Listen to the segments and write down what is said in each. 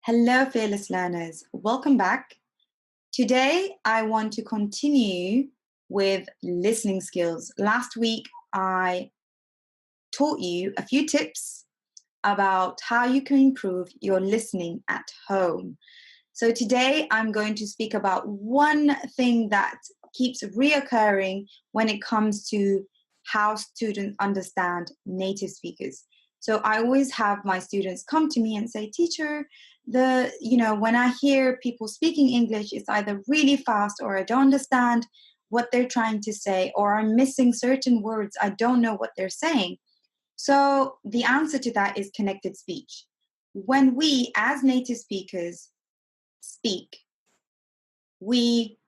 Hello, fearless learners. Welcome back. Today, I want to continue with listening skills. Last week, I taught you a few tips about how you can improve your listening at home. So today, I'm going to speak about one thing that keeps reoccurring when it comes to how students understand native speakers. So I always have my students come to me and say, teacher, when I hear people speaking English, it's either really fast or I don't understand what they're trying to say, or I'm missing certain words. I don't know what they're saying. So the answer to that is connected speech. When we, as native speakers, speak, we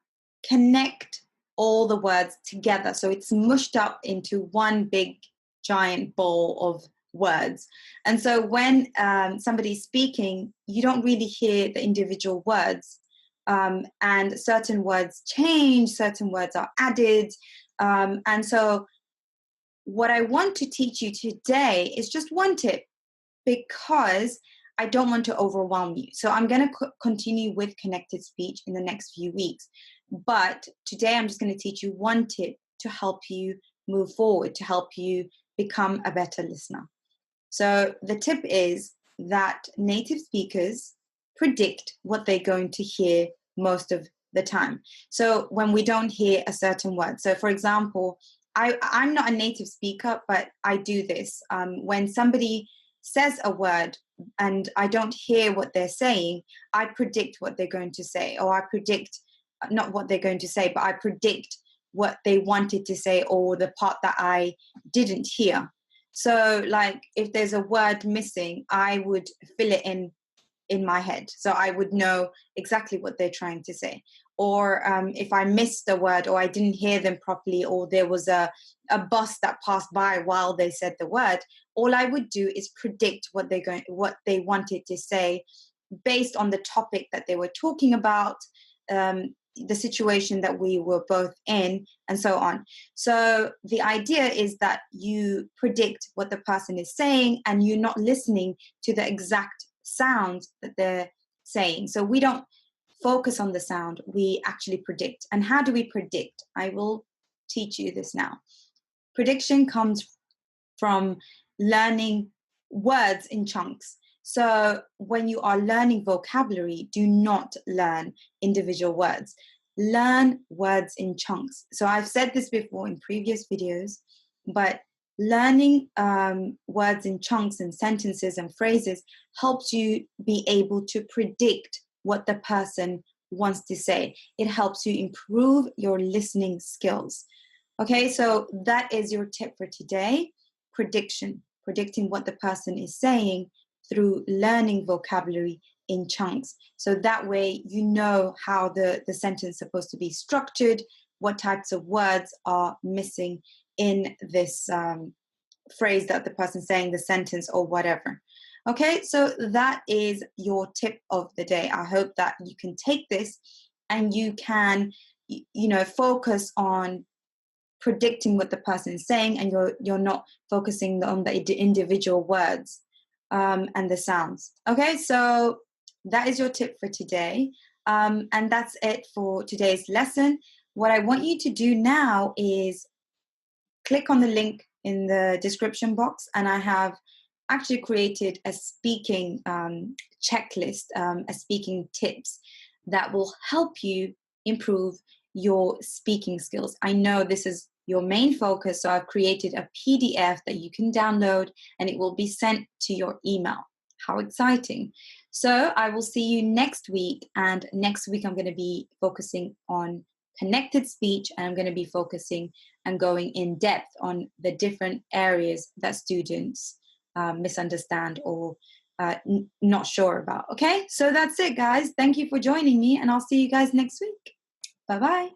connect all the words together. So it's mushed up into one big giant bowl of words. And so when somebody's speaking, you don't really hear the individual words. And certain words change, certain words are added. And so what I want to teach you today is just one tip, because I don't want to overwhelm you. So I'm going to continue with connected speech in the next few weeks. But today I'm just going to teach you one tip to help you move forward, to help you become a better listener. So the tip is that native speakers predict what they're going to hear most of the time. So when we don't hear a certain word. So for example, I'm not a native speaker, but I do this. When somebody says a word and I don't hear what they're saying, I predict what they're going to say, or I predict not what they're going to say, but I predict what they wanted to say, or the part that I didn't hear. So like if there's a word missing, I would fill it in my head. So I would know exactly what they're trying to say. Or if I missed a word, or I didn't hear them properly, or there was a bus that passed by while they said the word, all I would do is predict what they wanted to say based on the topic that they were talking about, the situation that we were both in, and so on. So the idea is that you predict what the person is saying, and you're not listening to the exact sounds that they're saying. So we don't focus on the sound, we actually predict. And how do we predict? I will teach you this now. Prediction comes from learning words in chunks. So when you are learning vocabulary, do not learn individual words. Learn words in chunks. So I've said this before in previous videos, but learning words in chunks and sentences and phrases helps you be able to predict what the person wants to say. It helps you improve your listening skills. Okay, so that is your tip for today. Predicting what the person is saying through learning vocabulary in chunks. So that way you know how the sentence is supposed to be structured, what types of words are missing in this phrase that the person's saying, the sentence or whatever. Okay, so that is your tip of the day. I hope that you can take this and you can, focus on predicting what the person is saying, and you're not focusing on the individual words and the sounds. Okay, so that is your tip for today. And that's it for today's lesson. What I want you to do now is click on the link in the description box, and I have actually created a speaking checklist, a speaking tips that will help you improve your speaking skills. I know this is your main focus, so I've created a PDF that you can download and it will be sent to your email. How exciting. So I will see you next week, and next week I'm going to be focusing on connected speech, and I'm going to be focusing and going in depth on the different areas that students misunderstand or not sure about. Okay, so that's it, guys. Thank you for joining me, and I'll see you guys next week. Bye-bye.